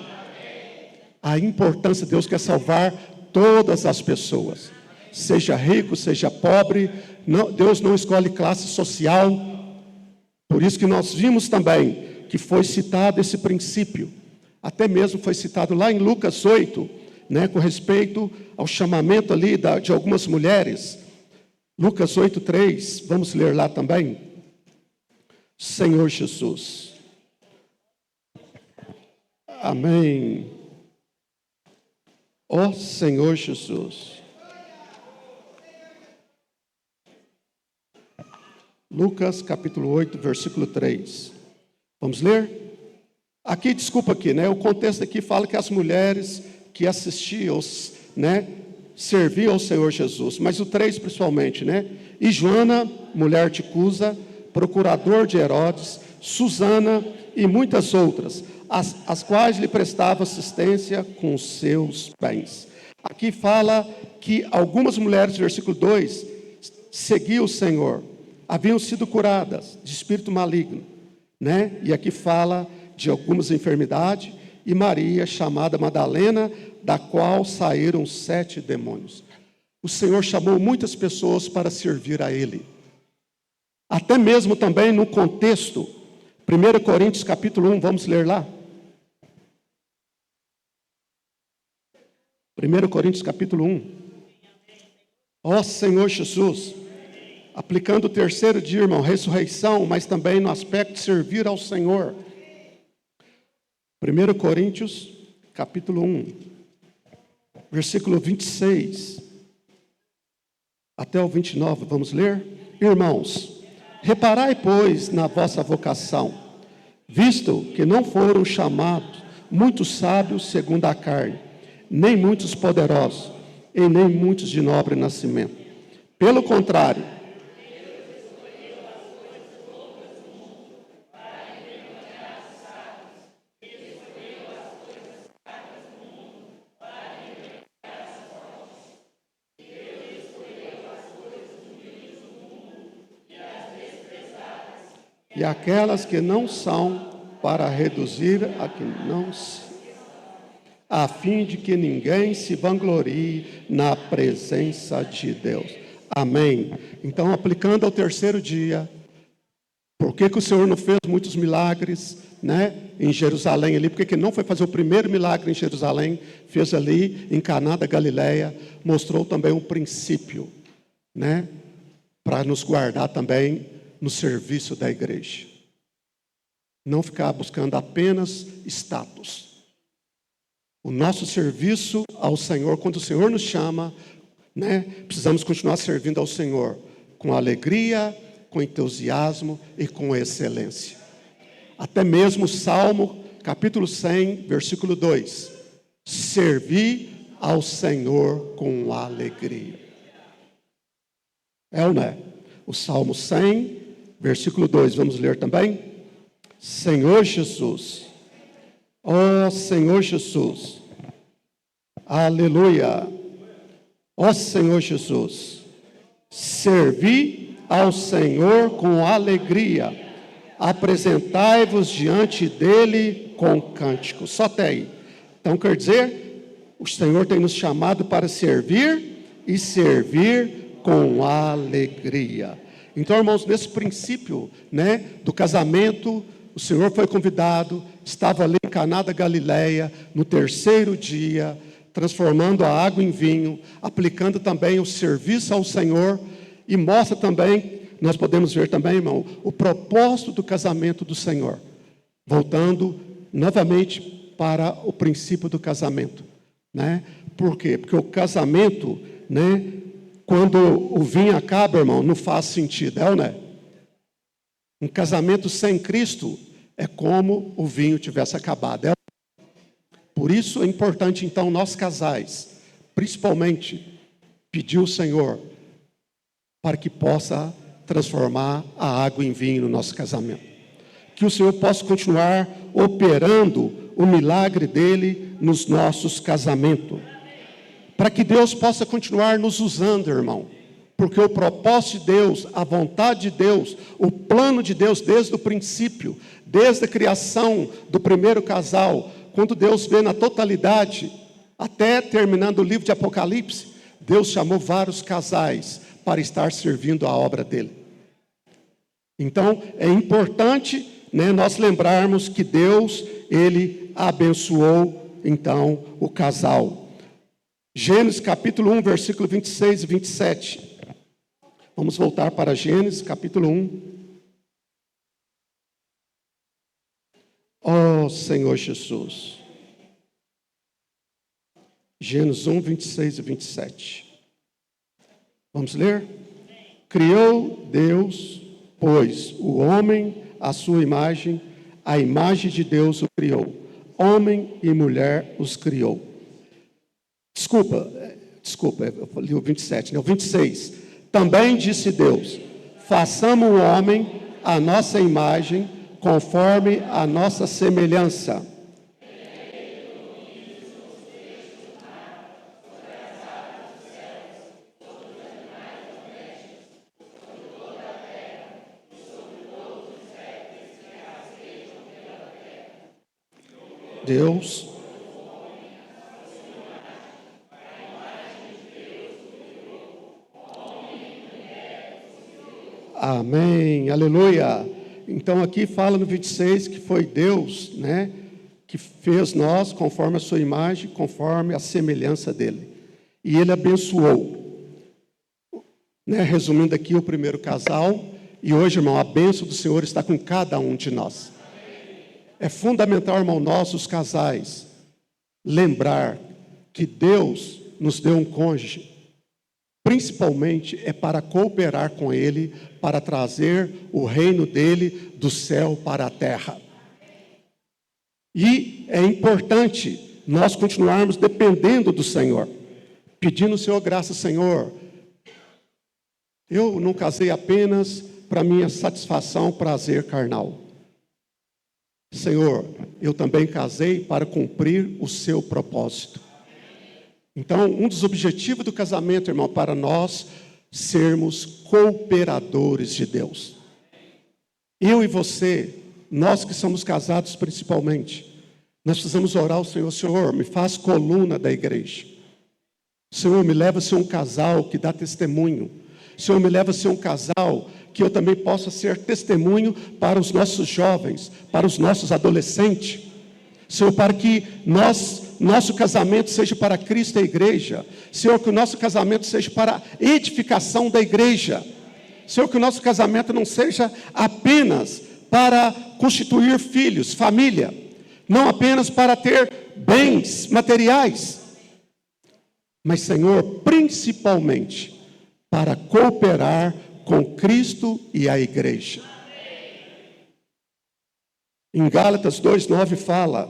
A importância de Deus quer salvar todas as pessoas, seja rico, seja pobre, não, Deus não escolhe classe social. Por isso que nós vimos também que foi citado esse princípio, até mesmo foi citado lá em Lucas 8, né, com respeito ao chamamento ali de algumas mulheres. Lucas 8:3, vamos ler lá também. Senhor Jesus. Amém. Ó Senhor Jesus. Lucas capítulo 8, versículo 3. Vamos ler? Aqui, desculpa aqui, né? O contexto aqui fala que as mulheres que assistiam, né, serviam ao Senhor Jesus. Mas o 3 principalmente, né? E Joana, mulher de Cusa, procurador de Herodes, Susana e muitas outras, as quais lhe prestavam assistência com os seus bens. Aqui fala que algumas mulheres, versículo 2, seguiam o Senhor, haviam sido curadas de espírito maligno, né? E aqui fala de algumas enfermidades, e Maria, chamada Madalena, da qual saíram 7 demônios. O Senhor chamou muitas pessoas para servir a Ele. Até mesmo também no contexto, 1 Coríntios capítulo 1, vamos ler lá. 1 Coríntios capítulo 1. Ó Senhor Jesus, aplicando o terceiro dia, irmão, ressurreição, mas também no aspecto de servir ao Senhor. 1 Coríntios capítulo 1, versículo 26 até o 29, vamos ler? Irmãos, reparai, pois, na vossa vocação, visto que não foram chamados muitos sábios segundo a carne, nem muitos poderosos, e nem muitos de nobre nascimento. Pelo contrário, e aquelas que não são, para reduzir a que não se, a fim de que ninguém se vanglorie na presença de Deus. Amém. Então, aplicando ao terceiro dia, por que o Senhor não fez muitos milagres, né, em Jerusalém ali? Por que não foi fazer o primeiro milagre em Jerusalém? Fez ali em Caná da Galileia, mostrou também um princípio, né, para nos guardar também no serviço da igreja. Não ficar buscando apenas status. O nosso serviço ao Senhor, quando o Senhor nos chama, né, precisamos continuar servindo ao Senhor com alegria, com entusiasmo e com excelência. Até mesmo o Salmo, capítulo 100, versículo 2. Servi ao Senhor com alegria. É ou não é? O Salmo 100, versículo 2, vamos ler também? Senhor Jesus, ó Senhor Jesus, aleluia, ó Senhor Jesus, servi ao Senhor com alegria, apresentai-vos diante dele com cântico. Só até aí. Então quer dizer, o Senhor tem nos chamado para servir e servir com alegria. Então, irmãos, nesse princípio, né, do casamento, o Senhor foi convidado, estava ali em Caná da Galileia, no terceiro dia, transformando a água em vinho, aplicando também o serviço ao Senhor, e mostra também, nós podemos ver também, irmão, o propósito do casamento do Senhor. Voltando novamente para o princípio do casamento, né? Por quê? Porque o casamento, né, quando o vinho acaba, irmão, não faz sentido, é ou não é? Um casamento sem Cristo é como o vinho tivesse acabado. Por isso é importante, então, nós casais, principalmente, pedir ao Senhor para que possa transformar a água em vinho no nosso casamento. Que o Senhor possa continuar operando o milagre dele nos nossos casamentos. Para que Deus possa continuar nos usando, irmão. Porque o propósito de Deus, a vontade de Deus, o plano de Deus desde o princípio, desde a criação do primeiro casal, quando Deus vê na totalidade, até terminando o livro de Apocalipse, Deus chamou vários casais para estar servindo a obra dele. Então, é importante, né, nós lembrarmos que Deus, ele abençoou, então, o casal. Gênesis capítulo 1, versículo 26 e 27. Vamos voltar para Gênesis capítulo 1. Ó Senhor Jesus. Gênesis 1, 26 e 27. Vamos ler? Criou Deus Pois o homem, à sua imagem, a imagem de Deus o criou. Homem e mulher os criou. Desculpa, eu li o 27, né? O 26. Também disse Deus: façamos o homem à nossa imagem, conforme a nossa semelhança. Deus. Amém, aleluia. Então aqui fala no 26 que foi Deus, né, que fez nós conforme a sua imagem, conforme a semelhança dele. E ele abençoou. Né, resumindo aqui o primeiro casal, e hoje, irmão, a bênção do Senhor está com cada um de nós. É fundamental, irmão, nós, os casais, lembrar que Deus nos deu um cônjuge, principalmente é para cooperar com Ele, para trazer o reino dele do céu para a terra. E é importante nós continuarmos dependendo do Senhor, pedindo ao Senhor graça. Senhor, eu não casei apenas para minha satisfação, prazer carnal. Senhor, eu também casei para cumprir o seu propósito. Então, um dos objetivos do casamento, irmão, para nós sermos cooperadores de Deus. Eu e você, nós que somos casados principalmente, nós precisamos orar ao Senhor: Senhor, me faz coluna da igreja. Senhor, me leva a ser um casal que dá testemunho. Senhor, me leva a ser um casal que eu também possa ser testemunho para os nossos jovens, para os nossos adolescentes. Senhor, para que nosso casamento seja para Cristo e a igreja. Senhor, que o nosso casamento seja para a edificação da igreja. Senhor, que o nosso casamento não seja apenas para constituir filhos, família. Não apenas para ter bens materiais. Mas, Senhor, principalmente para cooperar com Cristo e a igreja. Em Gálatas 2:9 fala,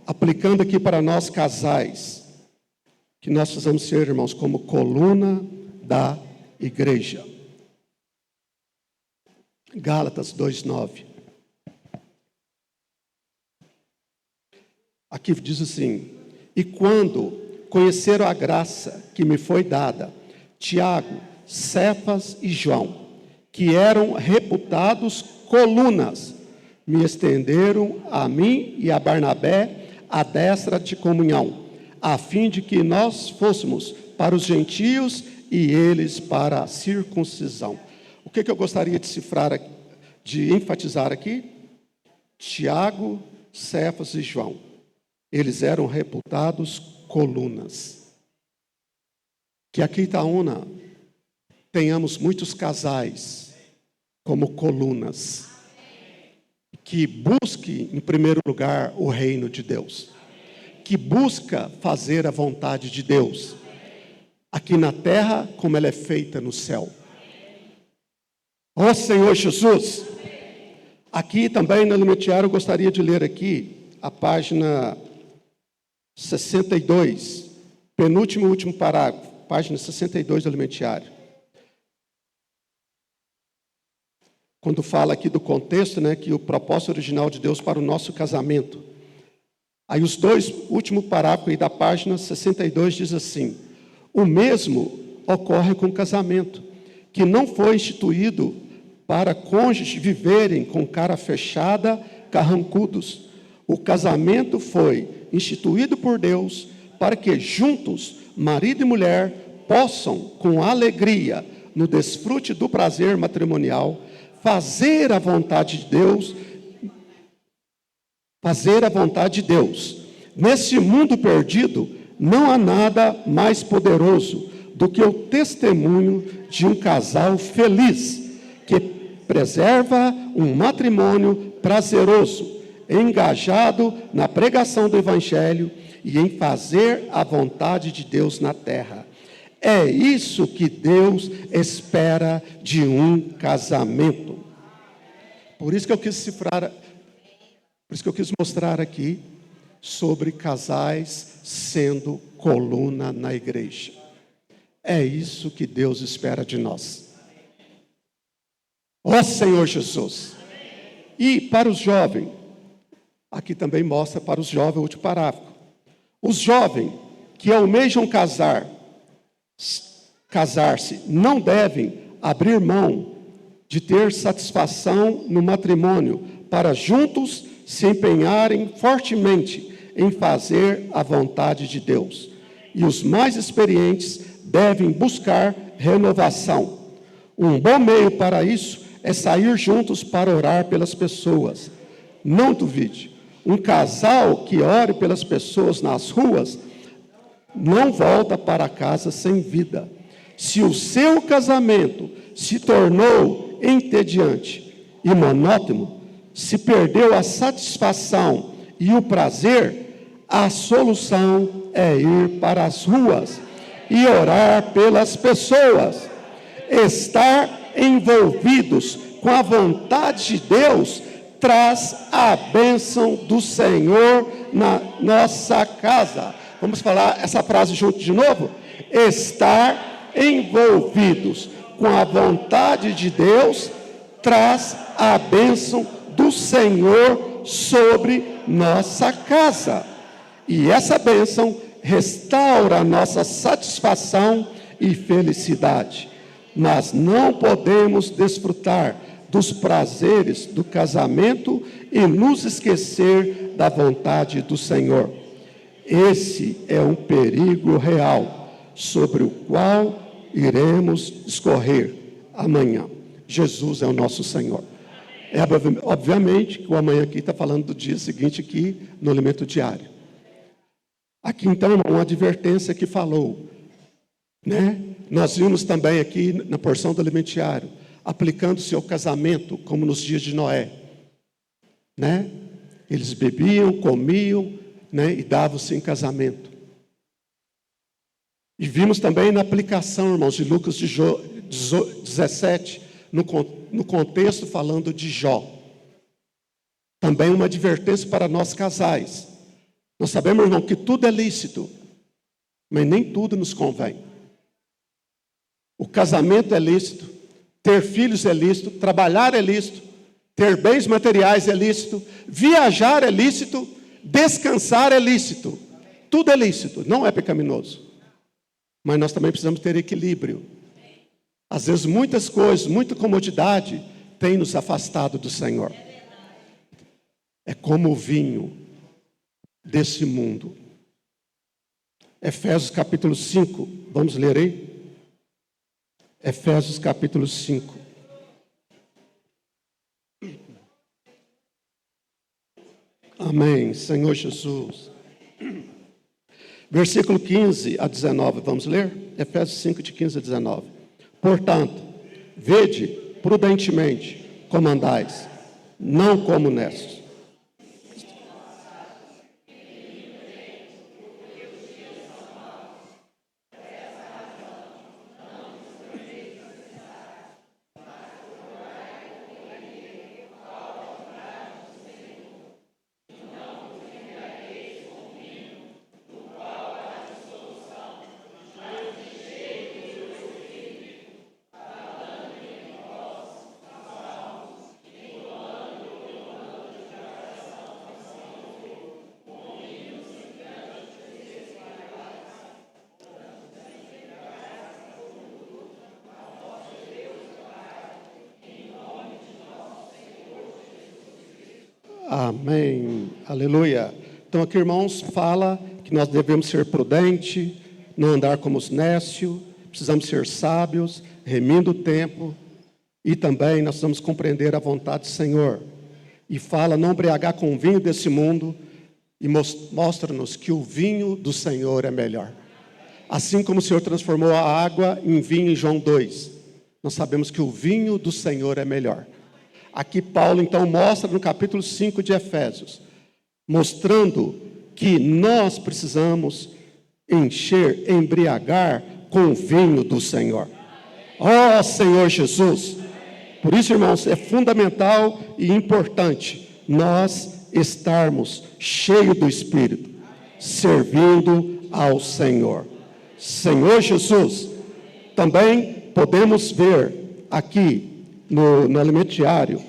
aplicando aqui para nós casais, que nós precisamos ser, irmãos, como coluna da igreja. Gálatas 2:9. Aqui diz assim: e quando conheceram a graça que me foi dada, Tiago, Cefas e João, que eram reputados colunas, me estenderam a mim e a Barnabé a destra de comunhão, a fim de que nós fôssemos para os gentios e eles para a circuncisão. O que eu gostaria de cifrar, de enfatizar aqui? Tiago, Cefas e João, eles eram reputados colunas. Que aqui em Itaúna tenhamos muitos casais como colunas, que busque em primeiro lugar o reino de Deus, que busca fazer a vontade de Deus, aqui na terra como ela é feita no céu. Ó Senhor Jesus, aqui também no Elementiário eu gostaria de ler aqui a página 62, penúltimo e último parágrafo, página 62 do Elementiário. Quando fala aqui do contexto, né, que o propósito original de Deus para o nosso casamento. Aí os dois últimos parágrafos aí da página 62 diz assim: o mesmo ocorre com o casamento, que não foi instituído para cônjuges viverem com cara fechada, carrancudos. O casamento foi instituído por Deus para que juntos, marido e mulher, possam, com alegria, no desfrute do prazer matrimonial, fazer a vontade de Deus, Nesse mundo perdido, não há nada mais poderoso do que o testemunho de um casal feliz, que preserva um matrimônio prazeroso, engajado na pregação do Evangelho e em fazer a vontade de Deus na terra. É isso que Deus espera de um casamento. Por isso que eu quis mostrar aqui sobre casais sendo coluna na igreja. É isso que Deus espera de nós. Ó Senhor Jesus. E para os jovens, aqui também mostra para os jovens o último parágrafo. Os jovens que almejam casar-se não devem abrir mão de ter satisfação no matrimônio para juntos se empenharem fortemente em fazer a vontade de Deus. E os mais experientes devem buscar renovação. Um bom meio para isso é sair juntos para orar pelas pessoas. Não duvide, um casal que ore pelas pessoas nas ruas não volta para casa sem vida. Se o seu casamento se tornou entediante e monótono, se perdeu a satisfação e o prazer, a solução é ir para as ruas e orar pelas pessoas. Estar envolvidos com a vontade de Deus traz a bênção do Senhor na nossa casa. Vamos falar essa frase junto de novo? Estar envolvidos com a vontade de Deus traz a bênção do Senhor sobre nossa casa. E essa bênção restaura a nossa satisfação e felicidade. Nós não podemos desfrutar dos prazeres do casamento e nos esquecer da vontade do Senhor. Esse é um perigo real sobre o qual iremos discorrer amanhã. Jesus é o nosso Senhor. Obviamente que o amanhã aqui está falando do dia seguinte aqui no alimento diário. Aqui então uma advertência que falou, né? Nós vimos também aqui na porção do alimento diário, aplicando-se ao casamento como nos dias de Noé, né? Eles bebiam, comiam, né? E davam-se em casamento. E vimos também na aplicação, irmãos, de Lucas 17, no contexto falando de Jó. Também uma advertência para nós casais. Nós sabemos, irmão, que tudo é lícito, mas nem tudo nos convém. O casamento é lícito, ter filhos é lícito, trabalhar é lícito, ter bens materiais é lícito, viajar é lícito, descansar é lícito. Tudo é lícito, não é pecaminoso. Mas nós também precisamos ter equilíbrio. Às vezes muitas coisas, muita comodidade tem nos afastado do Senhor. É como o vinho desse mundo. Efésios capítulo 5, vamos ler aí? Efésios capítulo 5. Amém, Senhor Jesus. Versículo 15 a 19, vamos ler? Efésios 5, de 15 a 19. Portanto, vede prudentemente como andais, não como nestes. Amém, aleluia. Então aqui, irmãos, fala que nós devemos ser prudentes, não andar como os nécios, precisamos ser sábios, remindo o tempo, e também nós precisamos compreender a vontade do Senhor. E fala não embriagar com o vinho desse mundo, e mostra-nos que o vinho do Senhor é melhor. Assim como o Senhor transformou a água em vinho em João 2, nós sabemos que o vinho do Senhor é melhor. Aqui Paulo então mostra no capítulo 5 de Efésios, mostrando que nós precisamos embriagar com o vinho do Senhor. Ó Senhor Jesus! Por isso, irmãos, é fundamental e importante nós estarmos cheios do Espírito, servindo ao Senhor. Senhor Jesus, também podemos ver aqui no alimento diário,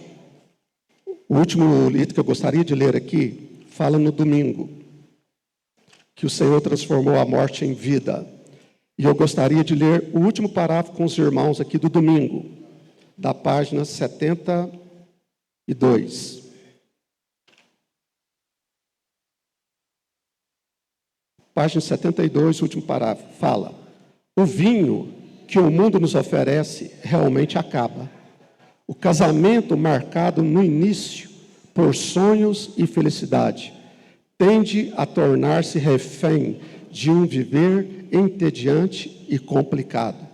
o último item que eu gostaria de ler aqui, fala no domingo, que o Senhor transformou a morte em vida. E eu gostaria de ler o último parágrafo com os irmãos aqui do domingo, da página 72. Página 72, último parágrafo, fala: o vinho que o mundo nos oferece realmente acaba. O casamento marcado no início por sonhos e felicidade tende a tornar-se refém de um viver entediante e complicado.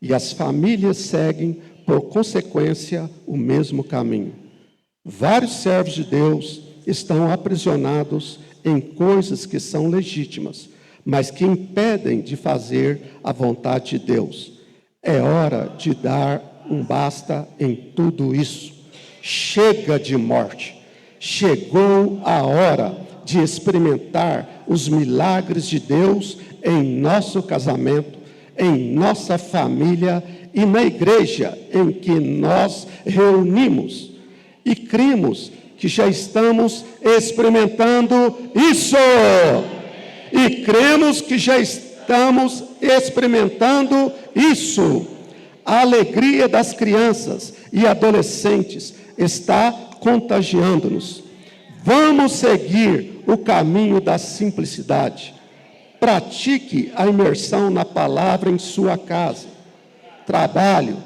E as famílias seguem, por consequência, o mesmo caminho. Vários servos de Deus estão aprisionados em coisas que são legítimas, mas que impedem de fazer a vontade de Deus. É hora de dar um basta em tudo isso. Chega de morte. Chegou a hora de experimentar os milagres de Deus em nosso casamento, em nossa família e na igreja em que nós reunimos. E cremos que já estamos experimentando isso. E cremos que já estamos experimentando isso. A alegria das crianças e adolescentes está contagiando-nos. Vamos seguir o caminho da simplicidade. Pratique a imersão na palavra em sua casa, trabalho,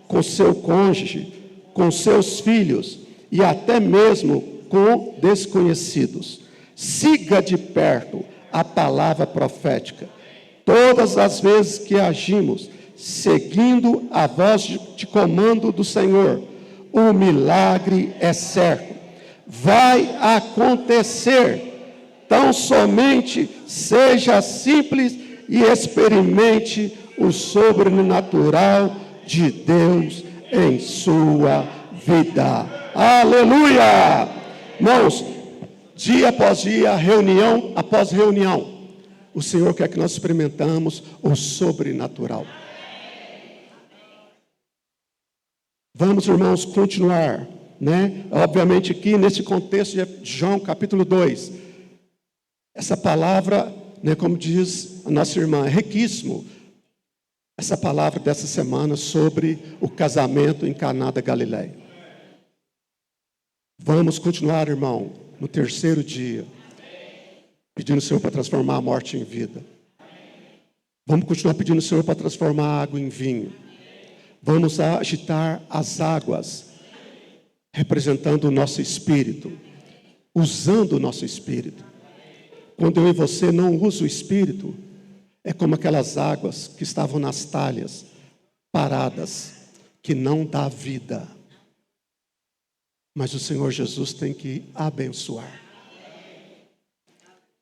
com seu cônjuge, com seus filhos e até mesmo com desconhecidos. Siga de perto a palavra profética. Todas as vezes que agimos seguindo a voz de comando do Senhor, o milagre é certo. Vai acontecer. Tão somente seja simples e experimente o sobrenatural de Deus em sua vida. Aleluia! Irmãos, dia após dia, reunião após reunião, o Senhor quer que nós experimentamos o sobrenatural. Vamos, irmãos, continuar, né? Obviamente aqui nesse contexto de João capítulo 2, essa palavra, né, como diz a nossa irmã, é riquíssimo. Essa palavra dessa semana sobre o casamento em Caná da Galileia. Vamos continuar, irmão, no terceiro dia, pedindo ao Senhor para transformar a morte em vida. Vamos continuar pedindo ao Senhor para transformar a água em vinho. Vamos agitar as águas, representando o nosso espírito, usando o nosso espírito. Quando eu e você não usam o espírito, é como aquelas águas que estavam nas talhas, paradas, que não dá vida. Mas o Senhor Jesus tem que abençoar.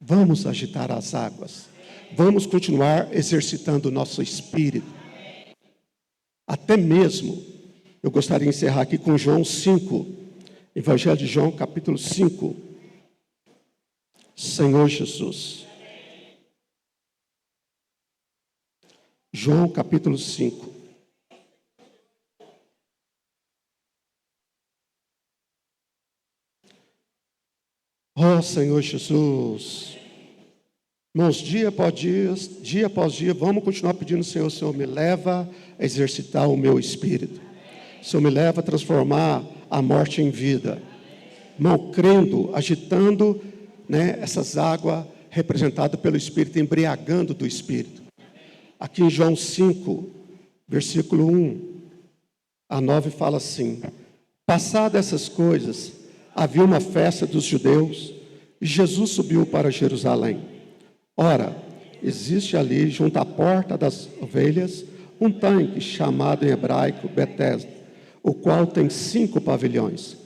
Vamos agitar as águas. Vamos continuar exercitando o nosso espírito. Até mesmo, eu gostaria de encerrar aqui com João 5, Evangelho de João, capítulo 5. Senhor Jesus. João, capítulo 5. Ó Senhor Jesus. Irmãos, dia após dia, vamos continuar pedindo ao Senhor, Senhor, me leva a exercitar o meu espírito. Senhor, me leva a transformar a morte em vida. Irmão, crendo, agitando, né, essas águas representadas pelo Espírito, embriagando do Espírito. Aqui em João 5, versículo 1 a 9, fala assim: passadas essas coisas, havia uma festa dos judeus, e Jesus subiu para Jerusalém. Ora, existe ali, junto à porta das ovelhas, um tanque chamado em hebraico Betesda, o qual tem 5 pavilhões.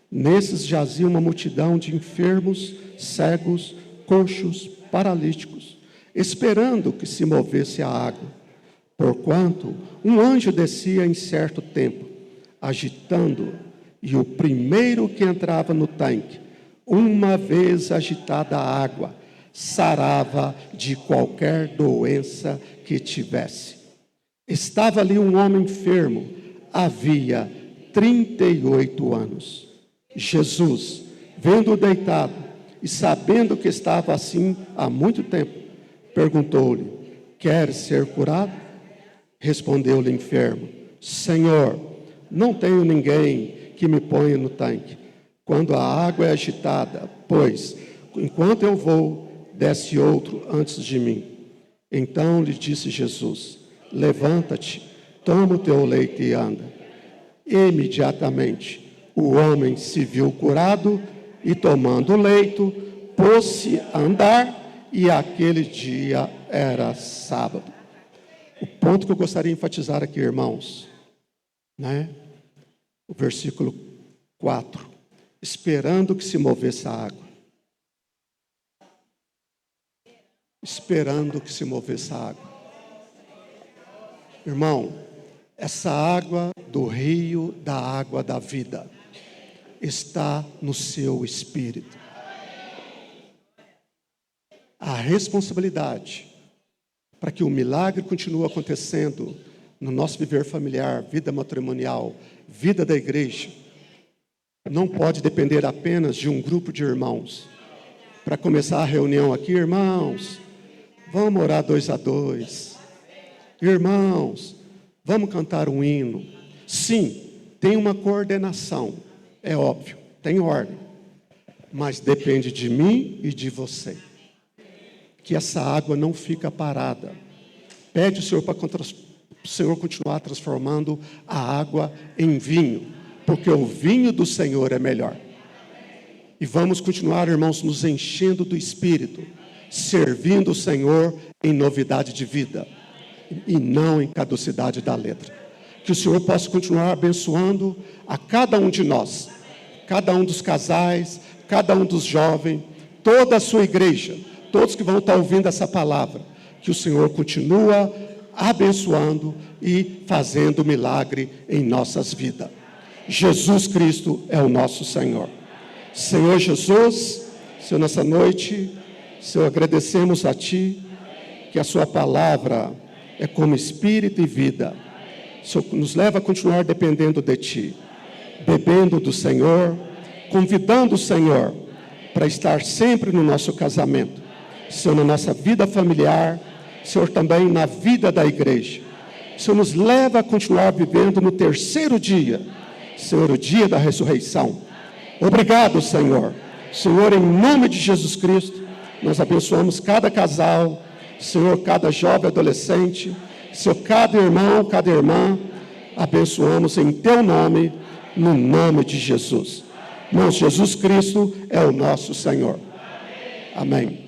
Nesses jazia uma multidão de enfermos, cegos, coxos, paralíticos, esperando que se movesse a água. Porquanto um anjo descia em certo tempo, agitando, e o primeiro que entrava no tanque, uma vez agitada a água, sarava de qualquer doença que tivesse. Estava ali um homem enfermo, havia 38 anos. Jesus, vendo-o deitado e sabendo que estava assim há muito tempo, perguntou-lhe: quer ser curado? Respondeu-lhe o enfermo: Senhor, não tenho ninguém que me ponha no tanque quando a água é agitada, pois, enquanto eu vou, desce outro antes de mim. Então lhe disse Jesus: levanta-te, toma o teu leito e anda. Imediatamente o homem se viu curado e, tomando o leito, pôs-se a andar, e aquele dia era sábado. O ponto que eu gostaria de enfatizar aqui, irmãos, o versículo 4: esperando que se movesse a água. Esperando que se movesse a água. Irmão, essa água do rio da água da vida está no seu espírito. A responsabilidade para que o milagre continue acontecendo no nosso viver familiar, vida matrimonial, vida da igreja, não pode depender apenas de um grupo de irmãos. Para começar a reunião aqui, irmãos, vamos orar 2 a 2. Irmãos, vamos cantar um hino. Sim, tem uma coordenação, é óbvio, tem ordem. Mas depende de mim e de você. Que essa água não fica parada. Pede o Senhor para o Senhor continuar transformando a água em vinho, porque o vinho do Senhor é melhor. E vamos continuar, irmãos, nos enchendo do Espírito, servindo o Senhor em novidade de vida e não em caducidade da letra. Que o Senhor possa continuar abençoando a cada um de nós, cada um dos casais, cada um dos jovens, toda a sua igreja, todos que vão estar ouvindo essa palavra. Que o Senhor continua abençoando e fazendo milagre em nossas vidas. Jesus Cristo é o nosso Senhor. Senhor Jesus, Senhor, nessa noite, Senhor, agradecemos a Ti, que a Sua palavra é como espírito e vida. Senhor, nos leva a continuar dependendo de Ti, bebendo do Senhor, convidando o Senhor para estar sempre no nosso casamento, Senhor, na nossa vida familiar, Senhor, também na vida da igreja. Senhor, nos leva a continuar vivendo no terceiro dia, Senhor, o dia da ressurreição. Obrigado, Senhor. Senhor, em nome de Jesus Cristo, nós abençoamos cada casal, Senhor, cada jovem adolescente, Senhor, cada irmão, cada irmã, abençoamos em Teu nome, no nome de Jesus. Irmãos, Jesus Cristo é o nosso Senhor. Amém.